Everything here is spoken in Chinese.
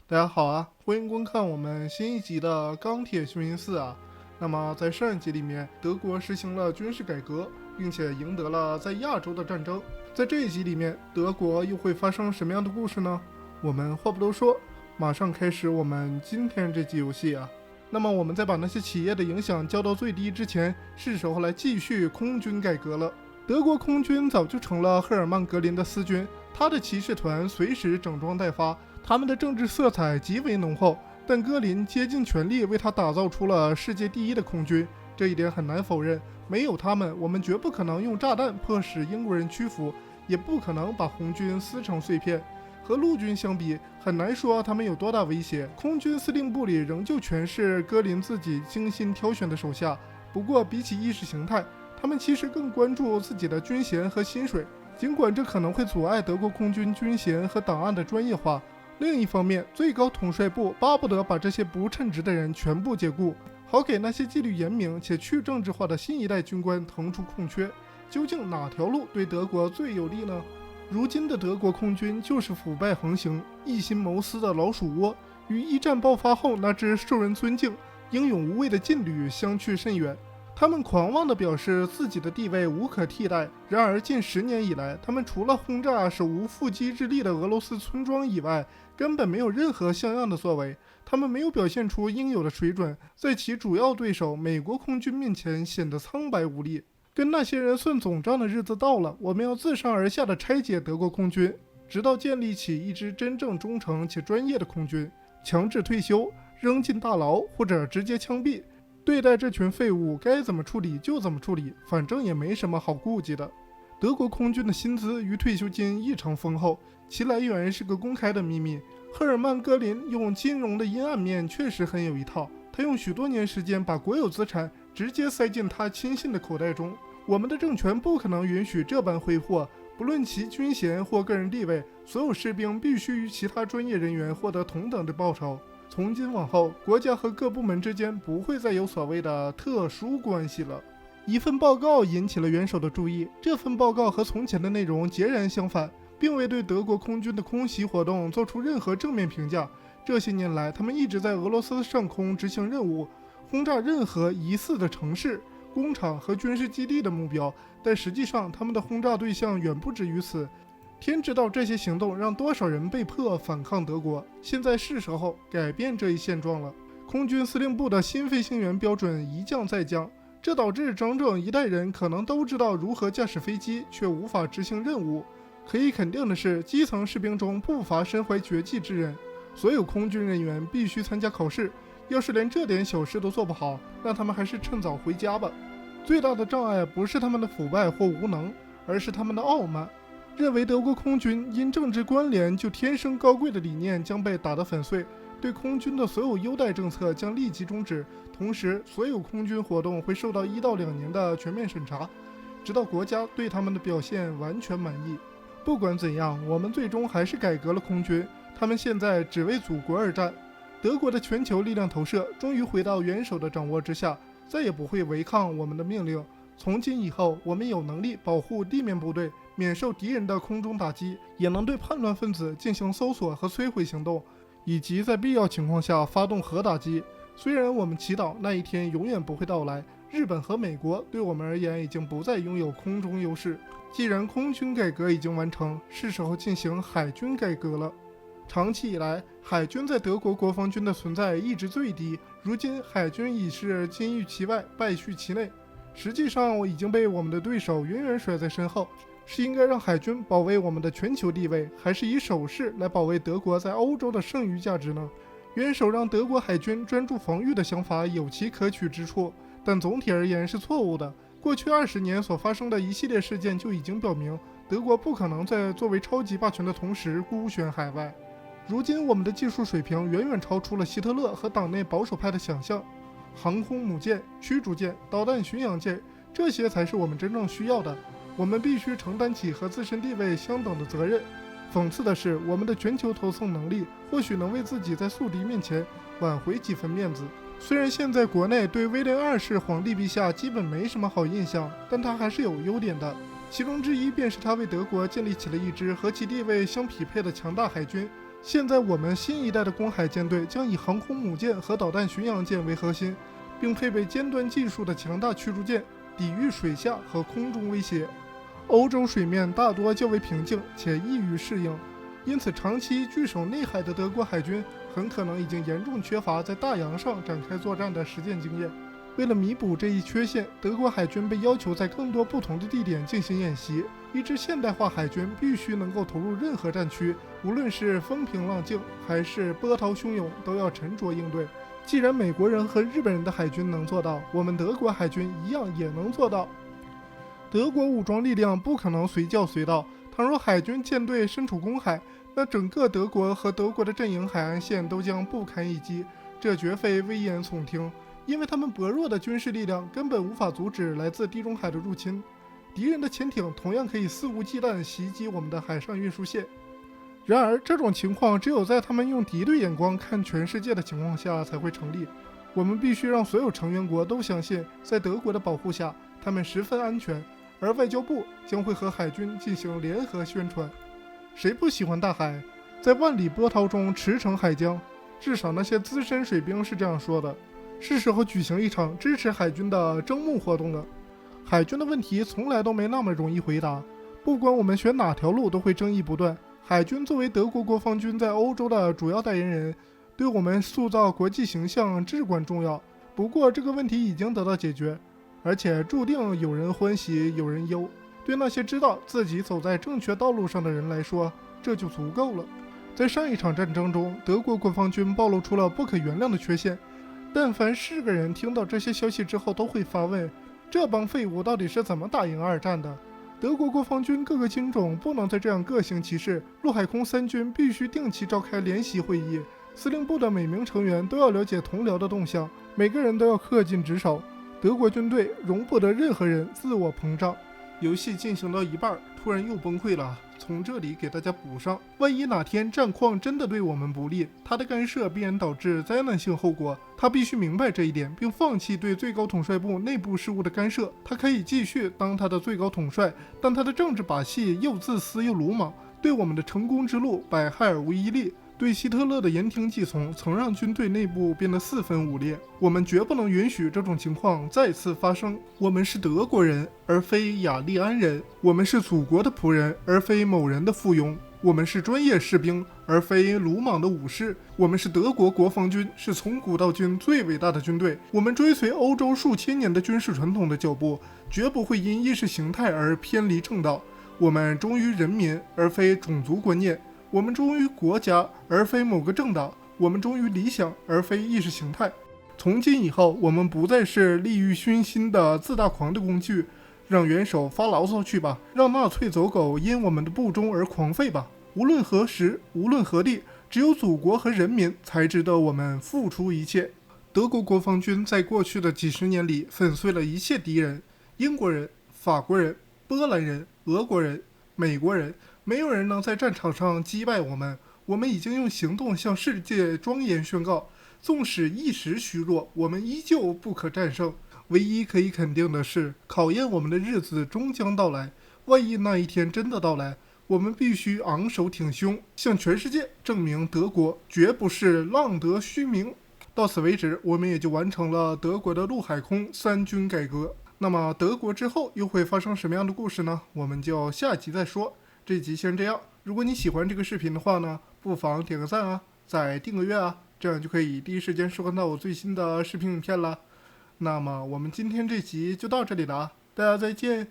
大家好啊，欢迎观看我们新一集的《钢铁雄心4》啊。那么在上一集里面，德国实行了军事改革，并且赢得了在亚洲的战争。在这一集里面，德国又会发生什么样的故事呢？我们话不多说，马上开始我们今天这集游戏啊。那么我们在把那些企业的影响降到最低之前，是时候来继续空军改革了。德国空军早就成了赫尔曼·格林的私军，他的骑士团随时整装待发，他们的政治色彩极为浓厚，但格林竭尽全力为他打造出了世界第一的空军，这一点很难否认。没有他们，我们绝不可能用炸弹迫使英国人屈服，也不可能把红军撕成碎片。和陆军相比，很难说他们有多大威胁。空军司令部里仍旧全是格林自己精心挑选的手下，不过比起意识形态，他们其实更关注自己的军衔和薪水，尽管这可能会阻碍德国空军军衔和档案的专业化。另一方面，最高统帅部巴不得把这些不称职的人全部解雇，好给那些纪律严明且去政治化的新一代军官腾出空缺。究竟哪条路对德国最有利呢？如今的德国空军就是腐败横行、一心谋私的老鼠窝，与一战爆发后那支受人尊敬、英勇无畏的劲旅相去甚远。他们狂妄地表示自己的地位无可替代，然而近10年以来，他们除了轰炸手无缚鸡之力的俄罗斯村庄以外，根本没有任何像样的作为。他们没有表现出应有的水准，在其主要对手美国空军面前显得苍白无力。跟那些人算总账的日子到了，我们要自上而下地拆解德国空军，直到建立起一支真正忠诚且专业的空军。强制退休、扔进大牢或者直接枪毙，对待这群废物该怎么处理就怎么处理，反正也没什么好顾忌的。德国空军的薪资与退休金异常丰厚，其来源是个公开的秘密。赫尔曼·格林用金融的阴暗面确实很有一套，他用许多年时间把国有资产直接塞进他亲信的口袋中。我们的政权不可能允许这般挥霍，不论其军衔或个人地位，所有士兵必须与其他专业人员获得同等的报酬。从今往后，国家和各部门之间不会再有所谓的特殊关系了。一份报告引起了元首的注意，这份报告和从前的内容截然相反，并未对德国空军的空袭活动做出任何正面评价。这些年来，他们一直在俄罗斯上空执行任务，轰炸任何疑似的城市、工厂和军事基地的目标，但实际上他们的轰炸对象远不止于此。天知道这些行动让多少人被迫反抗德国，现在是时候改变这一现状了。空军司令部的新飞行员标准一降再降，这导致整整一代人可能都知道如何驾驶飞机，却无法执行任务。可以肯定的是，基层士兵中不乏身怀绝技之人。所有空军人员必须参加考试，要是连这点小事都做不好，那他们还是趁早回家吧。最大的障碍不是他们的腐败或无能，而是他们的傲慢，认为德国空军因政治关联就天生高贵的理念将被打得粉碎，对空军的所有优待政策将立即终止，同时所有空军活动会受到1到2年的全面审查，直到国家对他们的表现完全满意。不管怎样，我们最终还是改革了空军，他们现在只为祖国而战。德国的全球力量投射终于回到元首的掌握之下，再也不会违抗我们的命令。从今以后，我们有能力保护地面部队免受敌人的空中打击，也能对叛乱分子进行搜索和摧毁行动，以及在必要情况下发动核打击。虽然我们祈祷那一天永远不会到来，日本和美国对我们而言已经不再拥有空中优势。既然空军改革已经完成，是时候进行海军改革了。长期以来，海军在德国国防军的存在一直最低，如今海军已是金玉其外，败絮其内。实际上，我已经被我们的对手远远甩在身后。是应该让海军保卫我们的全球地位，还是以守势来保卫德国在欧洲的剩余价值呢？元首让德国海军专注防御的想法有其可取之处，但总体而言是错误的。过去20年所发生的一系列事件就已经表明，德国不可能在作为超级霸权的同时孤悬海外。如今我们的技术水平远远超出了希特勒和党内保守派的想象。航空母舰、驱逐舰、导弹巡洋舰，这些才是我们真正需要的。我们必须承担起和自身地位相等的责任。讽刺的是，我们的全球投送能力或许能为自己在宿敌面前挽回几分面子。虽然现在国内对威廉2世皇帝陛下基本没什么好印象，但他还是有优点的。其中之一便是他为德国建立起了一支和其地位相匹配的强大海军。现在我们新一代的公海舰队将以航空母舰和导弹巡洋舰为核心，并配备尖端技术的强大驱逐舰，抵御水下和空中威胁。欧洲水面大多较为平静且易于适应，因此长期据守内海的德国海军很可能已经严重缺乏在大洋上展开作战的实践经验。为了弥补这一缺陷，德国海军被要求在更多不同的地点进行演习。一支现代化海军必须能够投入任何战区，无论是风平浪静还是波涛汹涌，都要沉着应对。既然美国人和日本人的海军能做到，我们德国海军一样也能做到。德国武装力量不可能随叫随到，倘若海军舰队身处公海，那整个德国和德国的阵营海岸线都将不堪一击，这绝非危言耸听。因为他们薄弱的军事力量根本无法阻止来自地中海的入侵，敌人的潜艇同样可以肆无忌惮袭击我们的海上运输线。然而，这种情况只有在他们用敌对眼光看全世界的情况下才会成立。我们必须让所有成员国都相信，在德国的保护下，他们十分安全，而外交部将会和海军进行联合宣传。谁不喜欢大海？在万里波涛中驰骋海疆，至少那些资深水兵是这样说的。是时候举行一场支持海军的征募活动了。海军的问题从来都没那么容易回答，不管我们选哪条路都会争议不断。海军作为德国国防军在欧洲的主要代言人，对我们塑造国际形象至关重要。不过这个问题已经得到解决，而且注定有人欢喜有人忧。对那些知道自己走在正确道路上的人来说，这就足够了。在上一场战争中，德国国防军暴露出了不可原谅的缺陷。但凡是个人听到这些消息之后，都会发问：这帮废物到底是怎么打赢二战的？德国国防军各个军种不能再这样各行其事，陆海空三军必须定期召开联席会议，司令部的每名成员都要了解同僚的动向，每个人都要恪尽职守。德国军队容不得任何人自我膨胀。游戏进行到一半，突然又崩溃了。从这里给大家补上，万一哪天战况真的对我们不利，他的干涉必然导致灾难性后果。他必须明白这一点，并放弃对最高统帅部内部事务的干涉。他可以继续当他的最高统帅，但他的政治把戏又自私又鲁莽，对我们的成功之路百害而无一利。对希特勒的言听计从，曾让军队内部变得四分五裂。我们绝不能允许这种情况再次发生。我们是德国人，而非雅利安人；我们是祖国的仆人，而非某人的附庸；我们是专业士兵，而非鲁莽的武士；我们是德国国防军，是从古到今最伟大的军队。我们追随欧洲数千年的军事传统的脚步，绝不会因意识形态而偏离正道。我们忠于人民，而非种族观念。我们忠于国家，而非某个政党；我们忠于理想，而非意识形态。从今以后，我们不再是利欲熏心的自大狂的工具。让元首发牢骚去吧，让纳粹走狗因我们的不忠而狂吠吧。无论何时，无论何地，只有祖国和人民才值得我们付出一切。德国国防军在过去的几十年里粉碎了一切敌人：英国人、法国人、波兰人、俄国人、美国人。没有人能在战场上击败我们。我们已经用行动向世界庄严宣告，纵使一时虚弱，我们依旧不可战胜。唯一可以肯定的是，考验我们的日子终将到来。万一那一天真的到来，我们必须昂首挺胸，向全世界证明德国绝不是浪得虚名。到此为止，我们也就完成了德国的陆海空三军改革。那么德国之后又会发生什么样的故事呢？我们就下集再说。这集先这样，如果你喜欢这个视频的话呢，不妨点个赞啊，再订个阅啊，这样就可以第一时间收看到我最新的视频影片了。那么我们今天这集就到这里了啊，大家再见。